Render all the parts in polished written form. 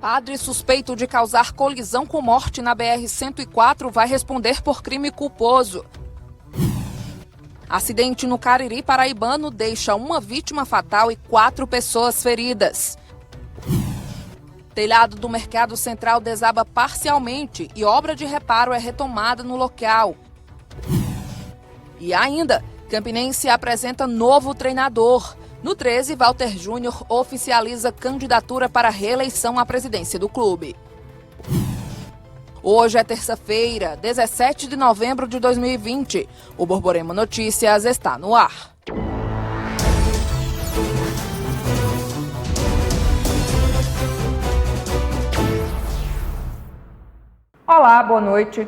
Padre suspeito de causar colisão com morte na BR-104 vai responder por crime culposo. Acidente no Cariri paraibano deixa uma vítima fatal e 4 pessoas feridas. Telhado do Mercado Central desaba parcialmente e obra de reparo é retomada no local. E ainda, Campinense apresenta novo treinador. No 13, Walter Júnior oficializa candidatura para reeleição à presidência do clube. Hoje é terça-feira, 17 de novembro de 2020. O Borborema Notícias está no ar. Olá, boa noite.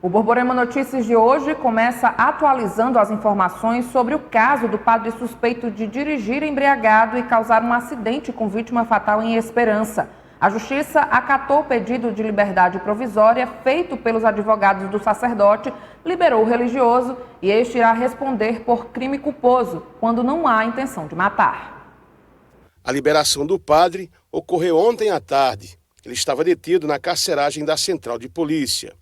O Borborema Notícias de hoje começa atualizando as informações sobre o caso do padre suspeito de dirigir embriagado e causar um acidente com vítima fatal em Esperança. A Justiça acatou o pedido de liberdade provisória feito pelos advogados do sacerdote, liberou o religioso e este irá responder por crime culposo, quando não há intenção de matar. A liberação do padre ocorreu ontem à tarde. Ele estava detido na carceragem da Central de Polícia.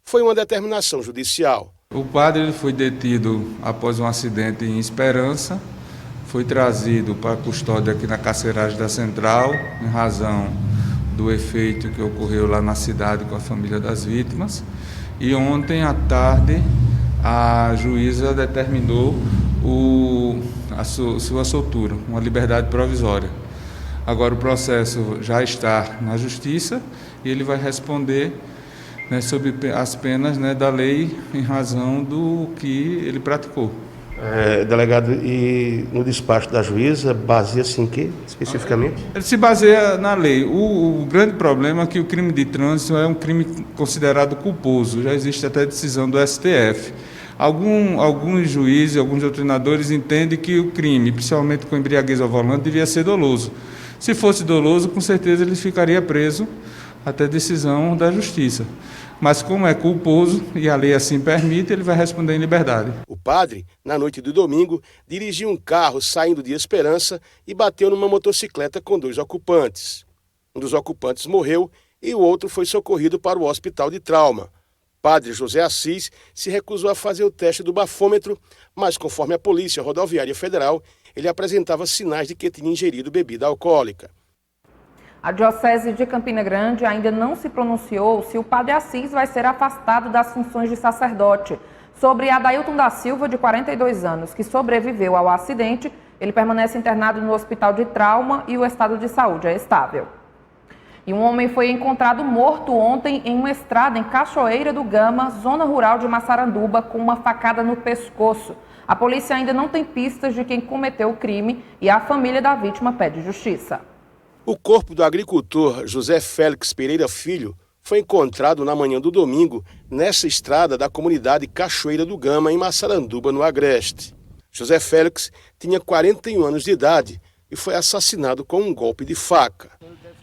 Foi uma determinação judicial. O padre foi detido após um acidente em Esperança, foi trazido para a custódia aqui na carceragem da Central, em razão do efeito que ocorreu lá na cidade com a família das vítimas. E ontem à tarde a juíza determinou a sua soltura, uma liberdade provisória. Agora o processo já está na Justiça e ele vai responder sobre as penas da lei em razão do que ele praticou. Delegado, e no despacho da juíza, baseia-se em quê, especificamente? Ele se baseia na lei. O grande problema é que o crime de trânsito é um crime considerado culposo. Já existe até decisão do STF. Alguns juízes, alguns doutrinadores entendem que o crime, principalmente com embriaguez ao volante, devia ser doloso. Se fosse doloso, com certeza ele ficaria preso até decisão da Justiça. Mas como é culposo e a lei assim permite, ele vai responder em liberdade. O padre, na noite do domingo, dirigiu um carro saindo de Esperança e bateu numa motocicleta com 2 ocupantes. Um dos ocupantes morreu e o outro foi socorrido para o hospital de trauma. Padre José Assis se recusou a fazer o teste do bafômetro, mas conforme a Polícia Rodoviária Federal, ele apresentava sinais de que tinha ingerido bebida alcoólica. A Diocese de Campina Grande ainda não se pronunciou se o padre Assis vai ser afastado das funções de sacerdote. Sobre Adailton da Silva, de 42 anos, que sobreviveu ao acidente, ele permanece internado no hospital de trauma e o estado de saúde é estável. E um homem foi encontrado morto ontem em uma estrada em Cachoeira do Gama, zona rural de Massaranduba, com uma facada no pescoço. A polícia ainda não tem pistas de quem cometeu o crime e a família da vítima pede justiça. O corpo do agricultor José Félix Pereira Filho foi encontrado na manhã do domingo nessa estrada da comunidade Cachoeira do Gama, em Massaranduba, no Agreste. José Félix tinha 41 anos de idade e foi assassinado com um golpe de faca.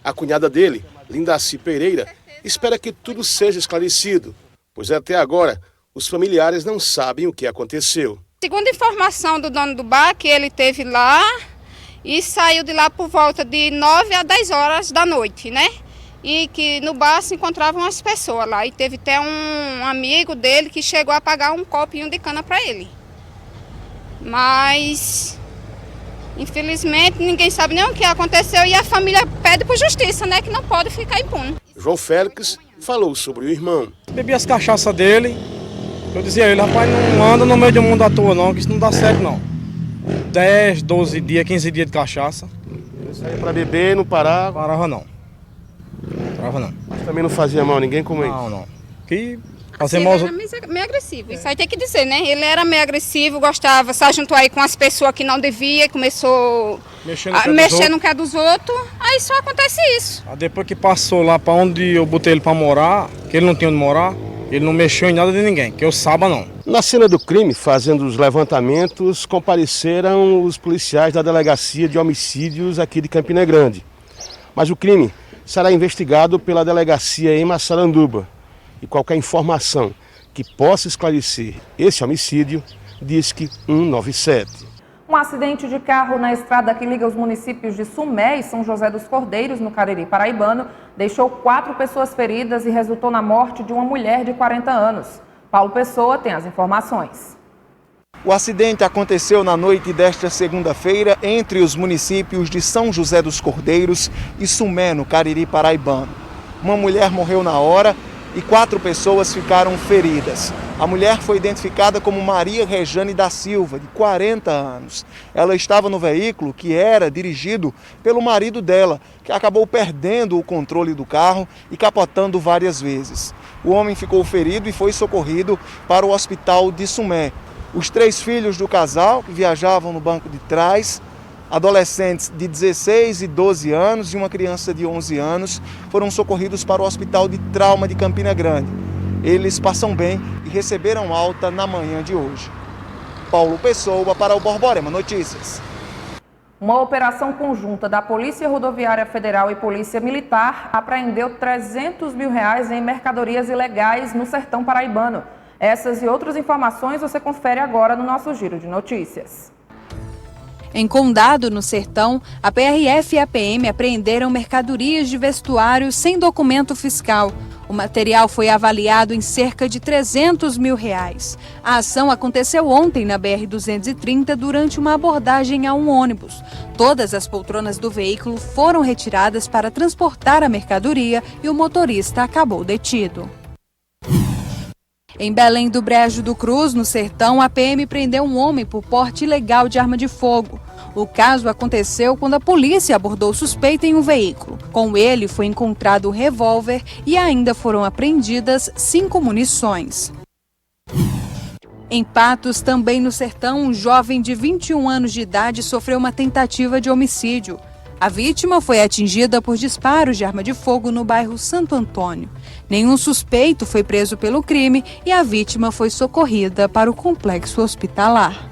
A cunhada dele, Lindaci Pereira, espera que tudo seja esclarecido, pois até agora os familiares não sabem o que aconteceu. Segundo informação do dono do bar, que ele esteve lá e saiu de lá por volta de 9 a 10 horas da noite, né? E que no bar se encontravam as pessoas lá. E teve até um amigo dele que chegou a pagar um copinho de cana para ele. Mas, infelizmente, ninguém sabe nem o que aconteceu e a família pede por justiça, né? Que não pode ficar impune. João Félix falou sobre o irmão. Bebi as cachaças dele. Eu dizia a ele, rapaz, não anda no meio do mundo à toa não, que isso não dá certo não. 10, 12 dias, 15 dias de cachaça. Ele saía para beber, não parava? Parava não. Parava não. Mas também não fazia mal a ninguém como ele? Não. Que assim, ele era meio agressivo, isso aí tem que dizer, né? Ele era meio agressivo, gostava, se juntou aí com as pessoas que não devia, começou a mexer no que é dos outros, aí só acontece isso. Aí depois que passou lá para onde eu botei ele para morar, que ele não tinha onde morar, ele não mexeu em nada de ninguém, que eu saiba não. Na cena do crime, fazendo os levantamentos, compareceram os policiais da Delegacia de Homicídios aqui de Campina Grande. Mas o crime será investigado pela delegacia em Massaranduba. E qualquer informação que possa esclarecer esse homicídio, diz que 197. Um acidente de carro na estrada que liga os municípios de Sumé e São José dos Cordeiros, no Cariri paraibano, deixou 4 pessoas feridas e resultou na morte de uma mulher de 40 anos. Paulo Pessoa tem as informações. O acidente aconteceu na noite desta segunda-feira entre os municípios de São José dos Cordeiros e Sumé, no Cariri paraibano. Uma mulher morreu na hora e 4 pessoas ficaram feridas. A mulher foi identificada como Maria Rejane da Silva, de 40 anos. Ela estava no veículo que era dirigido pelo marido dela, que acabou perdendo o controle do carro e capotando várias vezes. O homem ficou ferido e foi socorrido para o hospital de Sumé. Os 3 filhos do casal, que viajavam no banco de trás, adolescentes de 16 e 12 anos e uma criança de 11 anos, foram socorridos para o Hospital de Trauma de Campina Grande. Eles passam bem e receberam alta na manhã de hoje. Paulo Pessoa para o Borborema Notícias. Uma operação conjunta da Polícia Rodoviária Federal e Polícia Militar apreendeu R$300 mil em mercadorias ilegais no sertão paraibano. Essas e outras informações você confere agora no nosso Giro de Notícias. Em Condado, no Sertão, a PRF e a PM apreenderam mercadorias de vestuário sem documento fiscal. O material foi avaliado em cerca de R$300 mil. A ação aconteceu ontem na BR-230 durante uma abordagem a um ônibus. Todas as poltronas do veículo foram retiradas para transportar a mercadoria e o motorista acabou detido. Em Belém do Brejo do Cruz, no Sertão, a PM prendeu um homem por porte ilegal de arma de fogo. O caso aconteceu quando a polícia abordou o suspeito em um veículo. Com ele foi encontrado um revólver e ainda foram apreendidas 5 munições. Em Patos, também no Sertão, um jovem de 21 anos de idade sofreu uma tentativa de homicídio. A vítima foi atingida por disparos de arma de fogo no bairro Santo Antônio. Nenhum suspeito foi preso pelo crime e a vítima foi socorrida para o complexo hospitalar.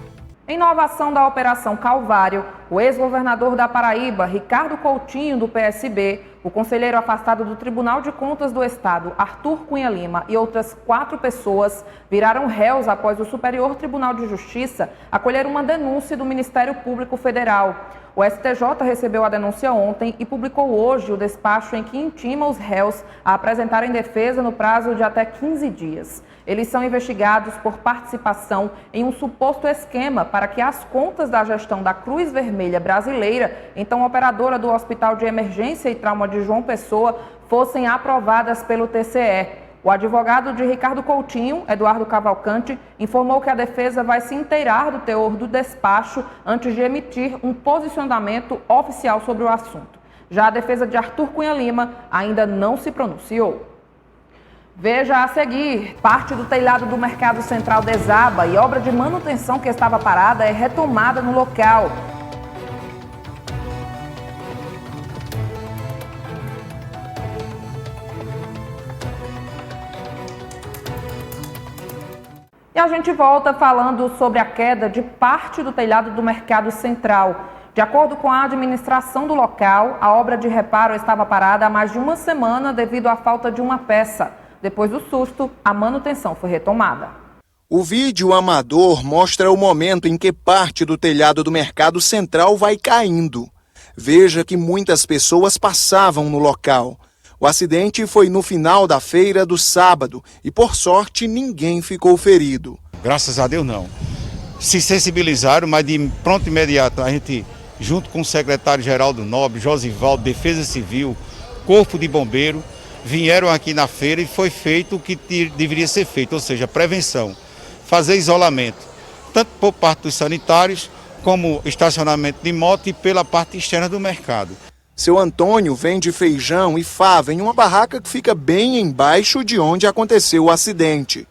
Em nova ação da Operação Calvário, o ex-governador da Paraíba, Ricardo Coutinho, do PSB, o conselheiro afastado do Tribunal de Contas do Estado, Arthur Cunha Lima, e outras 4 pessoas viraram réus após o Superior Tribunal de Justiça acolher uma denúncia do Ministério Público Federal. O STJ recebeu a denúncia ontem e publicou hoje o despacho em que intima os réus a apresentarem defesa no prazo de até 15 dias. Eles são investigados por participação em um suposto esquema para que as contas da gestão da Cruz Vermelha Brasileira, então operadora do Hospital de Emergência e Trauma de João Pessoa, fossem aprovadas pelo TCE. O advogado de Ricardo Coutinho, Eduardo Cavalcante, informou que a defesa vai se inteirar do teor do despacho antes de emitir um posicionamento oficial sobre o assunto. Já a defesa de Arthur Cunha Lima ainda não se pronunciou. Veja a seguir, parte do telhado do Mercado Central desaba e obra de manutenção que estava parada é retomada no local. E a gente volta falando sobre a queda de parte do telhado do Mercado Central. De acordo com a administração do local, a obra de reparo estava parada há mais de uma semana devido à falta de uma peça. Depois do susto, a manutenção foi retomada. O vídeo amador mostra o momento em que parte do telhado do Mercado Central vai caindo. Veja que muitas pessoas passavam no local. O acidente foi no final da feira do sábado e, por sorte, ninguém ficou ferido. Graças a Deus, não. Se sensibilizaram, mas de pronto imediato, a gente, junto com o secretário-geral do Nobre, Josivaldo, Defesa Civil, Corpo de Bombeiro, vieram aqui na feira e foi feito o que deveria ser feito, ou seja, prevenção, fazer isolamento, tanto por parte dos sanitários, como estacionamento de moto e pela parte externa do mercado. Seu Antônio vende feijão e fava em uma barraca que fica bem embaixo de onde aconteceu o acidente.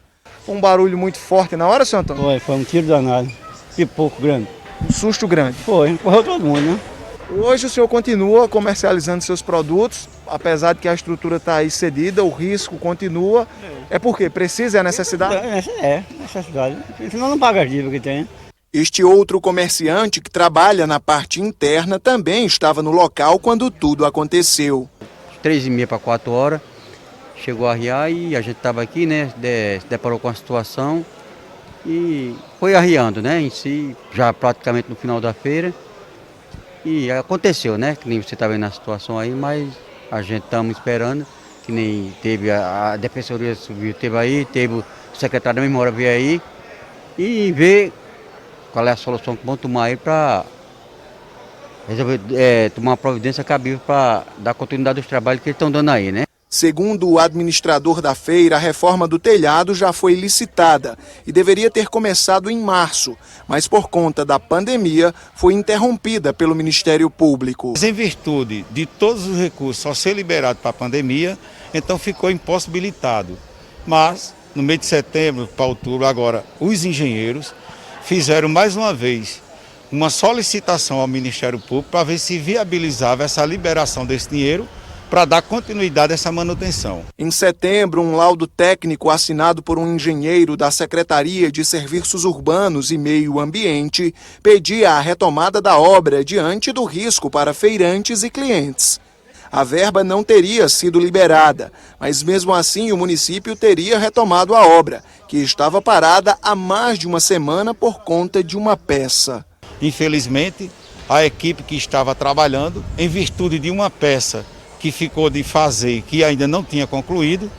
Um barulho muito forte na hora, seu Antônio? Foi um tiro danado, pipoco grande. Um susto grande? Foi, correu todo mundo, né? Hoje o senhor continua comercializando seus produtos, apesar de que a estrutura está aí cedida, o risco continua. É porque precisa, é a necessidade? É, necessidade. Senão não paga a dívida que tem. Este outro comerciante que trabalha na parte interna também estava no local quando tudo aconteceu. 3h30 para 4 horas, chegou a arriar e a gente estava aqui, né? Se deparou com a situação e foi arriando, né, em si, já praticamente no final da feira. E aconteceu, né, que nem você está vendo a situação aí, mas a gente estamos esperando, que nem teve a Defensoria Civil, teve o secretário da Memória veio aí, e ver qual é a solução que vão tomar aí para resolver, tomar uma providência cabível para dar continuidade aos trabalhos que eles estão dando aí, né? Segundo o administrador da feira, a reforma do telhado já foi licitada e deveria ter começado em março, mas por conta da pandemia foi interrompida pelo Ministério Público. Em virtude de todos os recursos só ser liberado para a pandemia, então ficou impossibilitado. Mas, no mês de setembro para outubro, agora, os engenheiros fizeram mais uma vez uma solicitação ao Ministério Público para ver se viabilizava essa liberação desse dinheiro para dar continuidade a essa manutenção. Em setembro, um laudo técnico assinado por um engenheiro da Secretaria de Serviços Urbanos e Meio Ambiente pedia a retomada da obra diante do risco para feirantes e clientes. A verba não teria sido liberada, mas mesmo assim o município teria retomado a obra, que estava parada há mais de uma semana por conta de uma peça. Infelizmente, a equipe que estava trabalhando, em virtude de uma peça que ficou de fazer, que ainda não tinha concluído,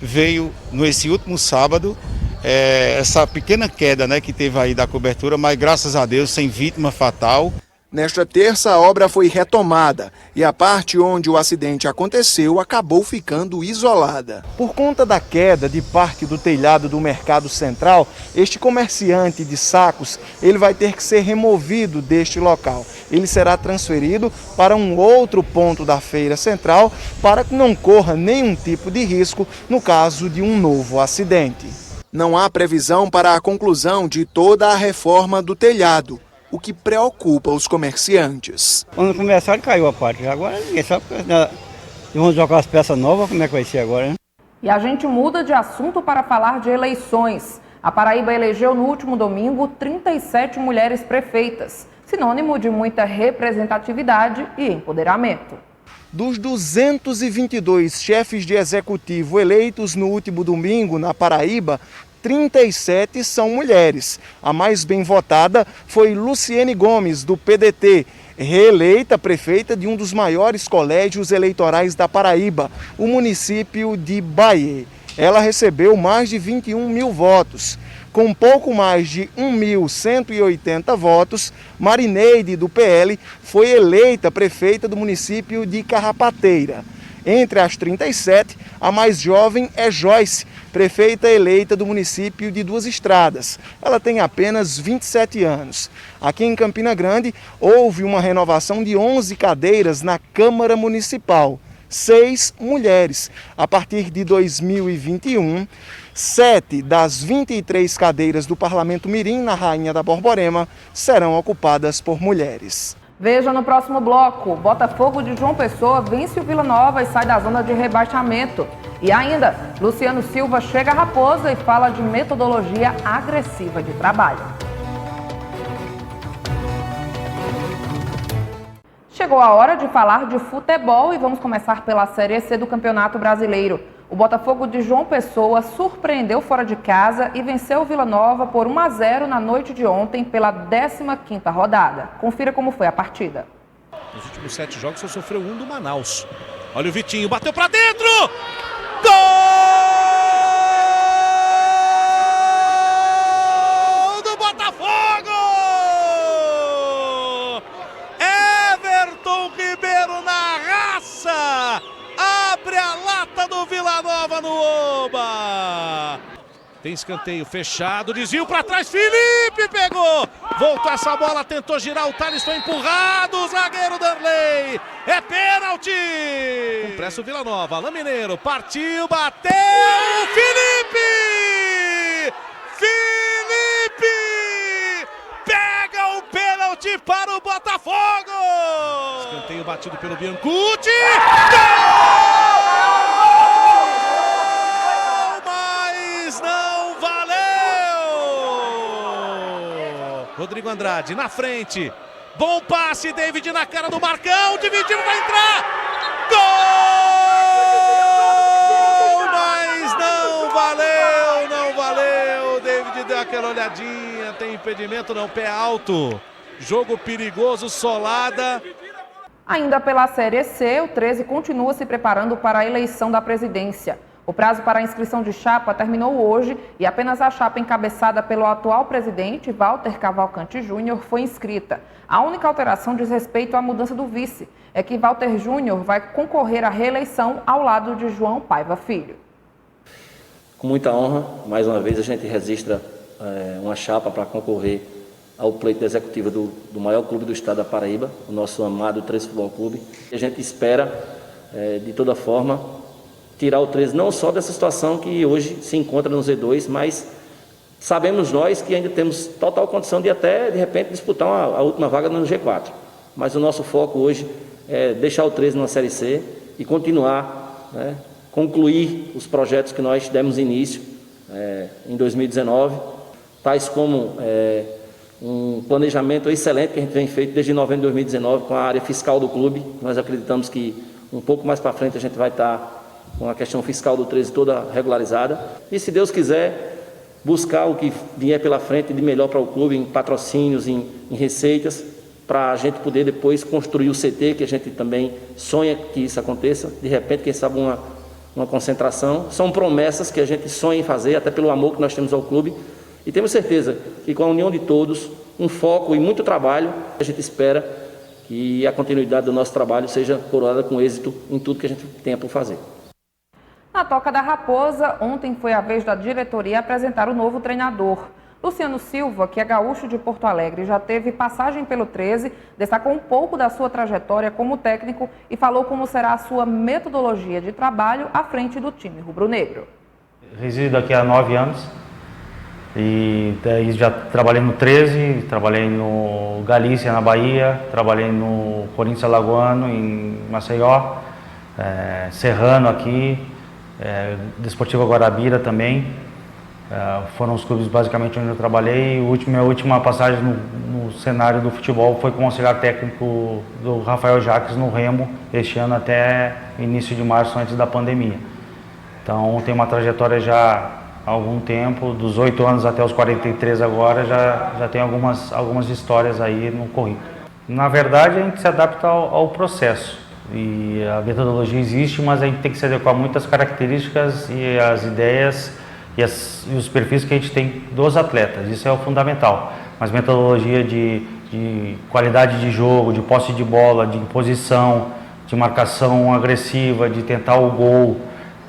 veio nesse último sábado, essa pequena queda, né, que teve aí da cobertura, mas graças a Deus sem vítima fatal. Nesta terça, a obra foi retomada e a parte onde o acidente aconteceu acabou ficando isolada. Por conta da queda de parte do telhado do Mercado Central, este comerciante de sacos ele vai ter que ser removido deste local. Ele será transferido para um outro ponto da feira central para que não corra nenhum tipo de risco no caso de um novo acidente. Não há previsão para a conclusão de toda a reforma do telhado, o que preocupa os comerciantes. Quando começaram, caiu a parte. Agora ninguém sabe, vão jogar as peças novas, como é que vai ser agora, né? E a gente muda de assunto para falar de eleições. A Paraíba elegeu no último domingo 37 mulheres prefeitas, sinônimo de muita representatividade e empoderamento. Dos 222 chefes de executivo eleitos no último domingo na Paraíba, 37 são mulheres. A mais bem votada foi Luciene Gomes, do PDT, reeleita prefeita de um dos maiores colégios eleitorais da Paraíba, o município de Bahia. Ela recebeu mais de 21 mil votos. Com pouco mais de 1.180 votos, Marineide, do PL, foi eleita prefeita do município de Carrapateira. Entre as 37, a mais jovem é Joyce, prefeita eleita do município de Duas Estradas. Ela tem apenas 27 anos. Aqui em Campina Grande, houve uma renovação de 11 cadeiras na Câmara Municipal. 6 mulheres. A partir de 2021, 7 das 23 cadeiras do Parlamento Mirim, na Rainha da Borborema, serão ocupadas por mulheres. Veja no próximo bloco, Botafogo de João Pessoa vence o Vila Nova e sai da zona de rebaixamento. E ainda, Luciano Silva chega a Raposa e fala de metodologia agressiva de trabalho. Chegou a hora de falar de futebol e vamos começar pela Série C do Campeonato Brasileiro. O Botafogo de João Pessoa surpreendeu fora de casa e venceu o Vila Nova por 1-0 na noite de ontem pela 15ª rodada. Confira como foi a partida. Nos últimos 7 jogos só sofreu um do Manaus. Olha o Vitinho, bateu pra dentro! Gol do Botafogo! Everton Ribeiro na raça! Abre a lata do Vila Nova no Oba! Tem escanteio fechado, desvio para trás, Felipe pegou! Voltou essa bola, tentou girar, o Thales foi empurrado, o zagueiro Darley! É pênalti! Com pressa o Vila Nova, Alain Mineiro, partiu, bateu, Felipe! Felipe! Pega o pênalti para o Botafogo! Escanteio batido pelo Biancucci! Gol! Rodrigo Andrade na frente, bom passe, David na cara do Marcão, dividiu, vai entrar, gol, mas não valeu, David deu a aquela olhadinha, tem impedimento não, pé alto. Jogo perigoso, Solada. Ainda pela Série C, o 13 continua se preparando para a eleição da presidência. O prazo para a inscrição de chapa terminou hoje e apenas a chapa encabeçada pelo atual presidente, Walter Cavalcante Júnior, foi inscrita. A única alteração diz respeito à mudança do vice. É que Walter Júnior vai concorrer à reeleição ao lado de João Paiva Filho. Com muita honra, mais uma vez a gente registra uma chapa para concorrer ao pleito da executiva do maior clube do estado da Paraíba, o nosso amado 13 Futebol Clube. A gente espera, de toda forma, tirar o 13 não só dessa situação que hoje se encontra no Z2, mas sabemos nós que ainda temos total condição de até, de repente, disputar a última vaga no G4. Mas o nosso foco hoje é deixar o 13 na Série C e continuar, concluir os projetos que nós demos início em 2019, tais como um planejamento excelente que a gente vem feito desde novembro de 2019 com a área fiscal do clube. Nós acreditamos que um pouco mais para frente a gente vai estar com a questão fiscal do 13 toda regularizada. E se Deus quiser, buscar o que vier pela frente de melhor para o clube, em patrocínios, em receitas, para a gente poder depois construir o CT, que a gente também sonha que isso aconteça. De repente, quem sabe uma concentração. São promessas que a gente sonha em fazer, até pelo amor que nós temos ao clube. E temos certeza que com a união de todos, um foco e muito trabalho, a gente espera que a continuidade do nosso trabalho seja coroada com êxito em tudo que a gente tenha por fazer. Na Toca da Raposa, ontem foi a vez da diretoria apresentar o novo treinador. Luciano Silva, que é gaúcho de Porto Alegre, já teve passagem pelo 13, destacou um pouco da sua trajetória como técnico e falou como será a sua metodologia de trabalho à frente do time rubro-negro. Resido aqui há 9 anos e daí já trabalhei no 13, trabalhei no Galícia, na Bahia, trabalhei no Corinthians Alagoano, em Maceió, Serrano aqui, Desportivo Guarabira também. Foram os clubes basicamente onde eu trabalhei. Minha última passagem no cenário do futebol foi como auxiliar técnico do Rafael Jacques no Remo, este ano até início de março, antes da pandemia. Então tem uma trajetória já há algum tempo, dos 8 anos até os 43 agora, já tem algumas histórias aí no currículo. Na verdade a gente se adapta ao processo e a metodologia existe, mas a gente tem que se adequar a muitas características e as ideias e os perfis que a gente tem dos atletas, isso é o fundamental. Mas metodologia de qualidade de jogo, de posse de bola, de imposição, de marcação agressiva, de tentar o gol,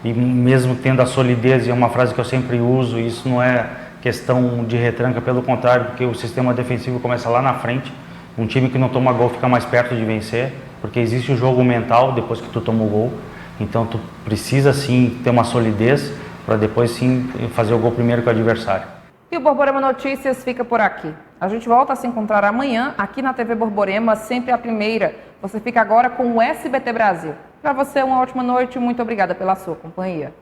e mesmo tendo a solidez, e é uma frase que eu sempre uso, isso não é questão de retranca, pelo contrário, porque o sistema defensivo começa lá na frente. Um time que não toma gol fica mais perto de vencer, porque existe o jogo mental depois que tu toma o gol. Então tu precisa sim ter uma solidez para depois sim fazer o gol primeiro que o adversário. E o Borborema Notícias fica por aqui. A gente volta a se encontrar amanhã aqui na TV Borborema, sempre a primeira. Você fica agora com o SBT Brasil. Para você, uma ótima noite e muito obrigada pela sua companhia.